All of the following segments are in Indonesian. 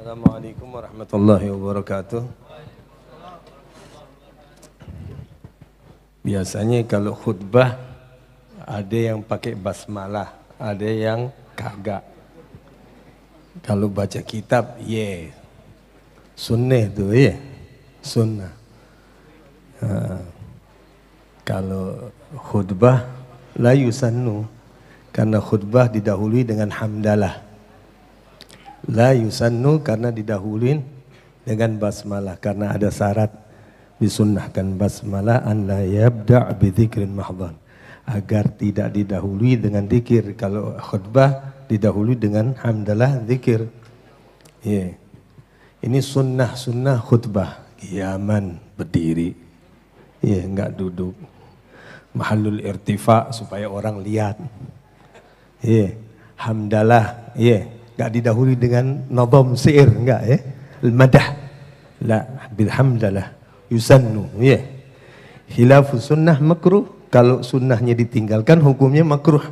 Assalamualaikum warahmatullahi wabarakatuh. Biasanya kalau khutbah ada yang pakai basmalah, ada yang kagak. Kalau baca kitab, sunnah tuh sunnah. Kalau khutbah la yusannu, karena khutbah didahului dengan hamdalah. La yusannu karena didahuluin dengan basmalah, karena ada syarat disunnahkan basmalah an la yabda' bi dzikrin mahdhan, agar tidak didahului dengan zikir. Kalau khutbah didahului dengan hamdalah zikir. Ini sunnah khutbah, qiyaman, berdiri. Enggak duduk. Mahallul irtifa supaya orang lihat. Hamdalah, enggak didahului dengan nadham syair, enggak al-madah. La, bilhamdalah yusannu, Khilafu sunnah makruh. Kalau sunnahnya ditinggalkan hukumnya makruh.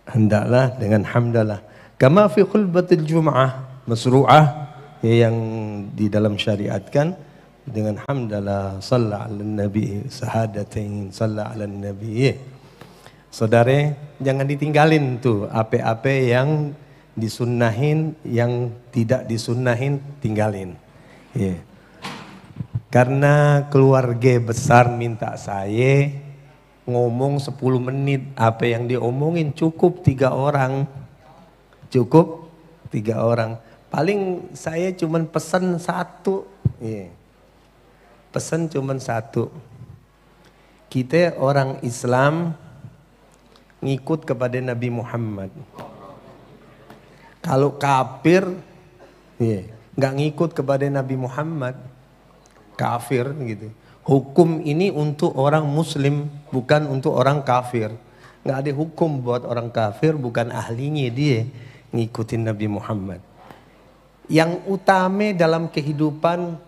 Hendaklah dengan hamdalah. Kama fi khulbatil jum'ah masru'ah, yang di dalam syariatkan dengan hamdalah, shalla 'alan nabi, sahadatain, shalla 'alan nabi. Saudara, jangan ditinggalin tuh apa-apa yang disunnahin, yang tidak disunnahin tinggalin. Karena keluarga besar minta saya ngomong 10 menit, apa yang diomongin cukup 3 orang. Cukup 3 orang. Paling saya cuman pesan 1. Pesan cuman 1. Kita orang Islam ngikut kepada Nabi Muhammad. Kalau kafir, nggak ngikut kepada Nabi Muhammad, kafir gitu. Hukum ini untuk orang Muslim, bukan untuk orang kafir. Nggak ada hukum buat orang kafir, bukan ahlinya dia ngikutin Nabi Muhammad. Yang utama dalam kehidupan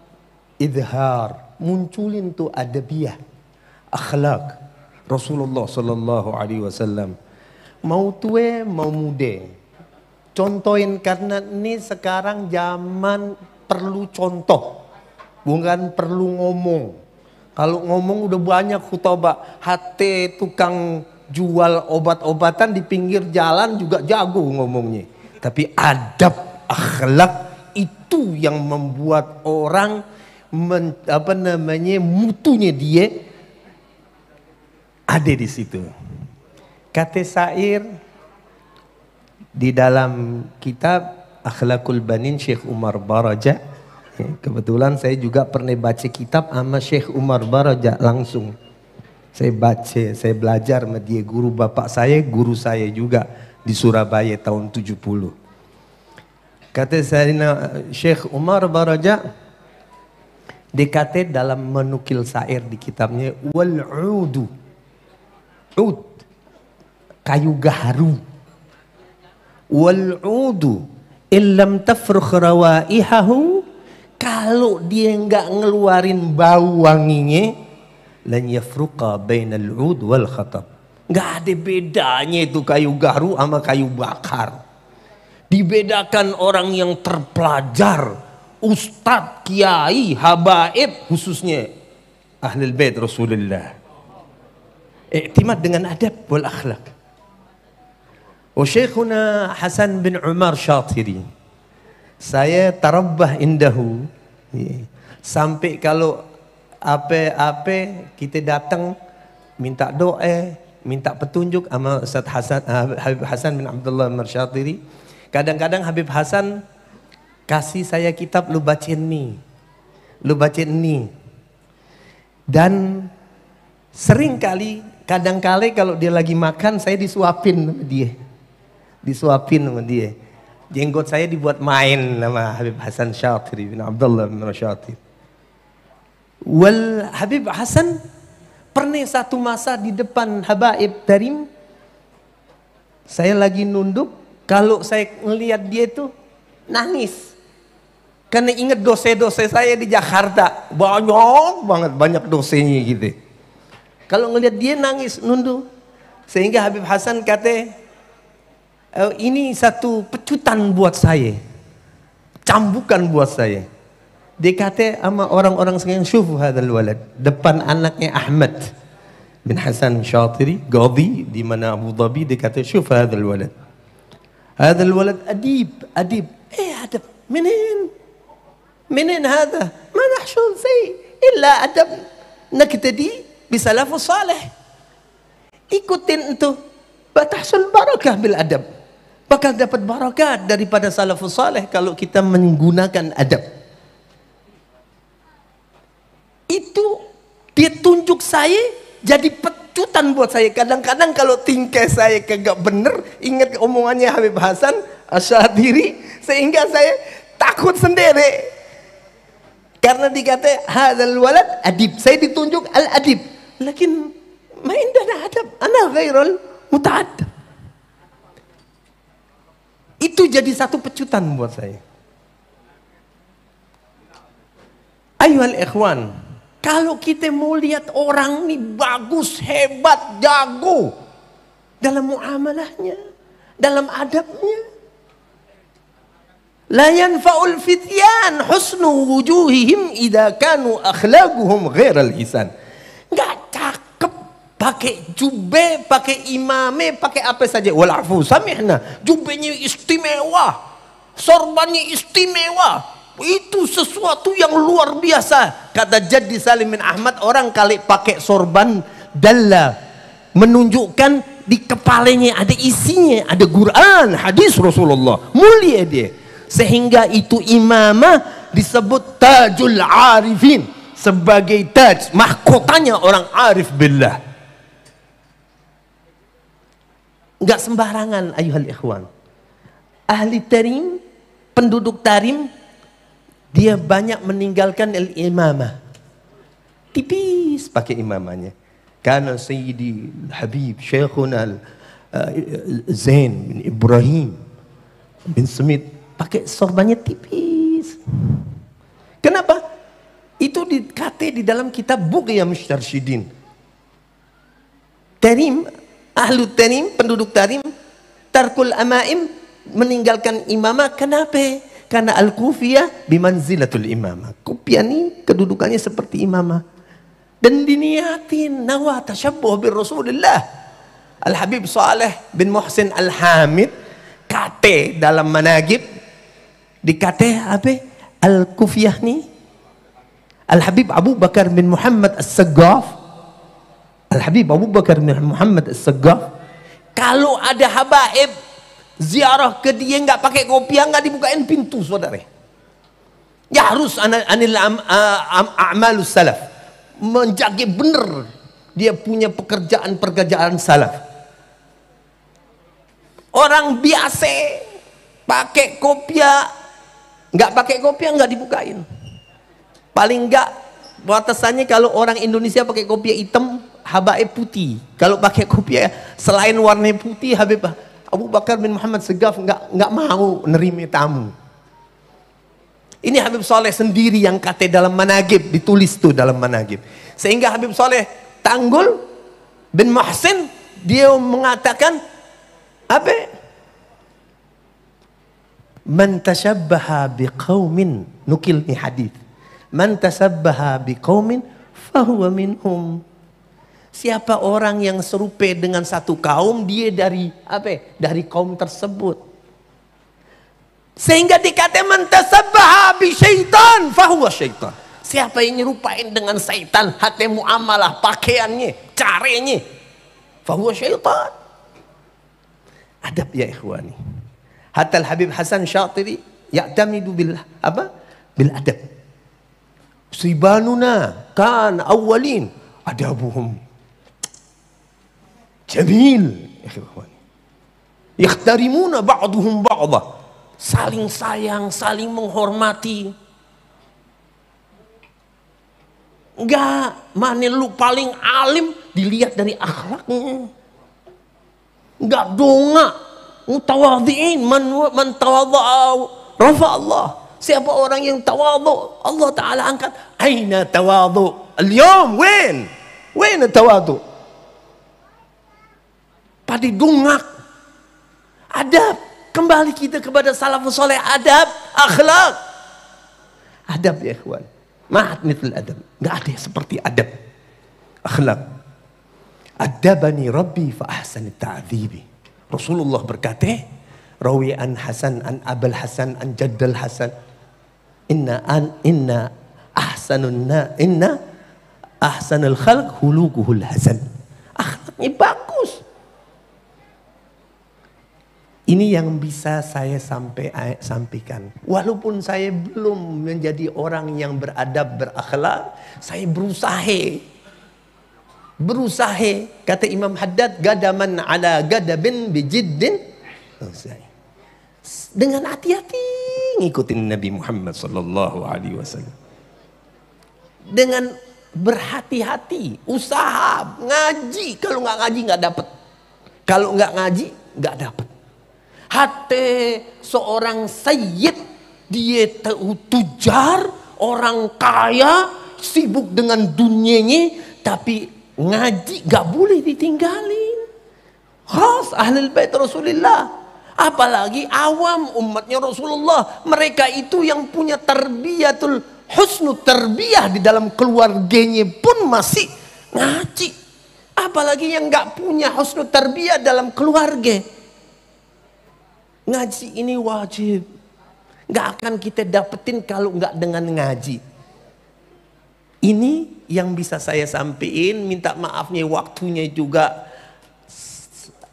izhar, munculin tuh adabiyah, akhlak. Rasulullah sallallahu alaihi wasallam mau tua mau muda contohin, karena ini sekarang zaman perlu contoh, bukan perlu ngomong. Kalau ngomong udah banyak khutbah, hati tukang jual obat-obatan di pinggir jalan juga jago ngomongnya. Tapi adab akhlak itu yang membuat orang mutunya dia ada di situ. Kata syair di dalam kitab Akhlaqul Banin Syekh Umar Baraja. Kebetulan saya juga pernah baca kitab sama Syekh Umar Baraja langsung. Saya baca, saya belajar sama dia, guru bapak saya, guru saya juga di Surabaya tahun 70. Kata saya Syekh Umar Baraja, dikata dalam menukil syair di kitabnya, wal'udu, ud, kayu gaharu, wal'udu illam tafrukh rawaihahu, kalau dia enggak ngeluarin bau wanginya, lan yafruqa bainal ud wal khatab, enggak ada bedanya itu kayu gaharu sama kayu bakar. Dibedakan orang yang terpelajar, ustadz, kiai, habaib, khususnya ahlul bait Rasulullah, iktimad dengan adab wal akhlak. Wa Syekhuna Hasan bin Umar Syatiri, saya tarabbah indahu, sampai kalau apa-apa kita datang minta doa, minta petunjuk sama Ustaz Hasan, Habib Hasan bin Abdullah Umar Syatiri. Kadang-kadang Habib Hasan kasih saya kitab, lu bacain nih, lu bacain nih. Dan sering kali, kadang-kali kalau dia lagi makan, saya disuapin sama dia. Disuapin sama dia. Jenggot saya dibuat main sama Habib Hasan Syatiri bin Abdullah bin Syatiri. Wal Habib Hasan pernah satu masa di depan habaib tarim, saya lagi nunduk, kalau saya ngelihat dia tuh nangis. Karena ingat dosa-dosa saya di Jakarta. Banyak dosanya gitu. Kalau ngelihat dia nangis, nunduk. Sehingga Habib Hasan kata, ini satu pecutan buat saya. cambukan buat saya. Dia kata sama orang-orang sekarang, syufu hadzal walad, depan anaknya Ahmad bin Hasan Syatiri Qadhi di mana Abu Dhabi, dia kata syufu hadzal walad. Hadzal walad adib, adib. Adab. Minin hada? Ma nahshud shay illa adab. Naktadi bisalafus salih. Ikutin itu, batahsul barakah bil adab. Bakal dapat barakat daripada salafus salih kalau kita menggunakan adab. Itu dia tunjuk saya jadi pecutan buat saya. Kadang-kadang kalau tingkah saya kagak bener, ingat omongannya Habib Hasan Asyadiri, sehingga saya takut sendiri. Karena dikata hadzal walad adib, saya ditunjuk al adib. Lakin ma indana adab, ana ghairul muta'addab. Itu jadi satu pecutan buat saya. Ayuhal ikhwan, kalau kita mau lihat orang ini bagus, hebat, jago dalam muamalahnya, dalam adabnya, la yanfa'ul fityan husnu wujuhihim idza kanu akhlaquhum ghairal hisan. Enggak cakep pakai jubah, pakai imame, pakai apa saja. Walafu samihna, jubahnya istimewa, sorbannya istimewa. Itu sesuatu yang luar biasa. Kata Jaddi Salim bin Ahmad, orang kali pakai sorban dalla, menunjukkan di kepalanya ada isinya, ada Quran, hadis Rasulullah, mulia dia. Sehingga itu imamah disebut tajul arifin, sebagai taj, mahkotanya orang arif billah. Enggak sembarangan ayuhal ikhwan. Ahli tarim, penduduk tarim, dia banyak meninggalkan al-imamah. Tipis pakai imamahnya. Karena Sayyidi Habib Syekhuna Zain bin Ibrahim bin Smith pakai sorbannya tipis. Kenapa? Itu dikata di dalam kitab Bughya Mustarsyidin. Tarim, ahlu tarim, penduduk tarim, tarkul amaim, meninggalkan imamah. Kenapa? Karena al-kufiyah bimanzilatul imamah. Kufiyah ini kedudukannya seperti imamah. Dan diniatin nawa tasyabbuh bir Rasulullah. Al-Habib Saleh bin Muhsin Al-Hamid kata dalam managib, dikata apa? Al-Kufiyah ni Al-Habib Abu Bakar bin Muhammad As-Saggaf, Al-Habib Abu Bakar bin Muhammad As-Saggaf, kalau ada habaib ziarah ke dia nggak pakai kopiah, nggak dibukain pintu, saudara. Ya harus anil a'malus salaf, menjaga bener dia punya pekerjaan salaf. Orang biasa pakai kopiah, nggak pakai kopiah nggak dibukain. Paling nggak batasannya kalau orang Indonesia pakai kopiah hitam, habaib putih. Kalau pakai kopiah selain warna putih, Habib Abu Bakar bin Muhammad Segaf nggak mau nerima tamu. Ini Habib Saleh sendiri yang kata dalam managib, ditulis tuh dalam managib. Sehingga Habib Saleh Tanggul bin Muhsin dia mengatakan apa? Man tashabbaha biqaumin, nukil ni hadis. Man tashabbaha biqaumin fahuwa minhum. Siapa orang yang serupa dengan satu kaum, dia dari apa? Dari kaum tersebut. Sehingga dikata man tasabbaha bi syaitan fahuwa syaitan. Siapa yang nyerupain dengan syaitan, hati muamalah, pakaiannya, caranya, fahuwa syaitan. Adab ya ikhwani. Hatta Habib Hasan Syatiri ya'tamidu bil apa? Bil adab. Sibanuna kan awwalin adabuhum jamil. Yakhtarimuna ba'duhum ba'dha. Saling sayang, saling menghormati. Enggak, mana lu paling alim dilihat dari akhlaknya. Enggak dongak. Mutawadhi'in, man tawadha'a rafa Allah. Siapa orang yang tawadhu, Allah Ta'ala angkat. Aina tawadhu al-yawm, Wen tawadhu? Pada dongak. Adab. Kembali kita kepada salafus soleh, adab, akhlak. Adab ya ikhwan. Ma'at mithl adab. Nggak ada yang seperti adab. Akhlak. Adabani Rabbi fa ahsani ta'dhibi. Rasulullah berkata, rawi an Hasan an Abul Hasan an Jaddal Hasan. Inna ahsanul khalq hulukuhul hasan. Akhlaknya bagus. Ini yang bisa saya sampaikan. Walaupun saya belum menjadi orang yang beradab, berakhlak, saya berusaha. Kata Imam Haddad, gadaman ala gadabin bijiddin. Dengan hati-hati ngikutin Nabi Muhammad sallallahu alaihi wasallam. Dengan berhati-hati, usaha, ngaji. Kalau nggak ngaji nggak dapat. Kalau nggak ngaji nggak dapat. Hati seorang sayyid, dia tujar, orang kaya, sibuk dengan dunianya, tapi ngaji gak boleh ditinggalin. Khas ahlul bait Rasulullah. Apalagi awam umatnya Rasulullah. Mereka itu yang punya tarbiyatul husnu tarbiyah di dalam keluarganya pun masih ngaji. Apalagi yang gak punya husnu tarbiyah dalam keluarga. Ngaji ini wajib. Gak akan kita dapetin kalau gak dengan ngaji. Ini yang bisa saya sampaikan. Minta maafnya waktunya juga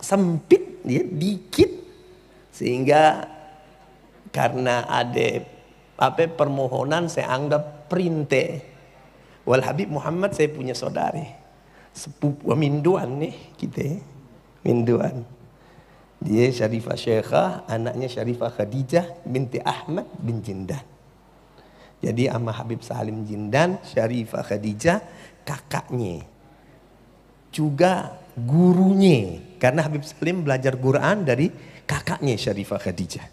sempit ya, dikit. Sehingga karena ada permohonan saya anggap perintah. Wal Habib Muhammad saya punya saudari. Sepupu Minduan nih kita. Minduan. Dia Syarifah Syekhah, anaknya Syarifah Khadijah binti Ahmad bin Jindan. Jadi sama Habib Salim Jindan, Syarifah Khadijah kakaknya. Juga gurunya. Karena Habib Salim belajar Quran dari kakaknya Syarifah Khadijah.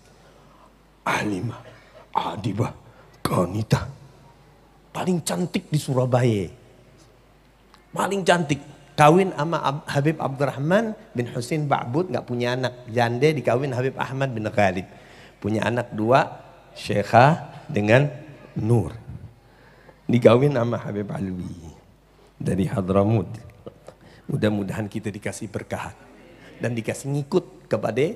Alimah, adibah, qanitah. Paling cantik di Surabaya. Paling cantik. Kawin sama Habib Abdurrahman bin Husin Ba'bud, nggak punya anak. Jande dikawin Habib Ahmad bin Khalid. Punya anak 2, Syekhah dengan Nur. Dikawin sama Habib Alwi dari Hadramut. Mudah-mudahan kita dikasih berkah dan dikasih ngikut kepada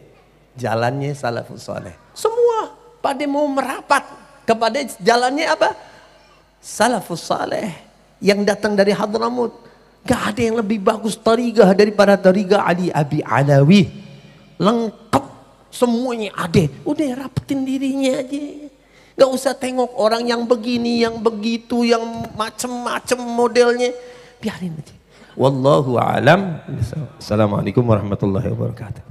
jalannya salafus saleh. Semua pada mau merapat kepada jalannya apa? Salafus saleh yang datang dari Hadramut. Gak ada yang lebih bagus tarigah daripada tarigah Ali Abi Alawi. Lengkap, semuanya ada. Udah rapetin dirinya aja. Gak usah tengok orang yang begini, yang begitu, yang macem-macem modelnya. Biarin aja. Wallahu a'lam. Assalamualaikum warahmatullahi wabarakatuh.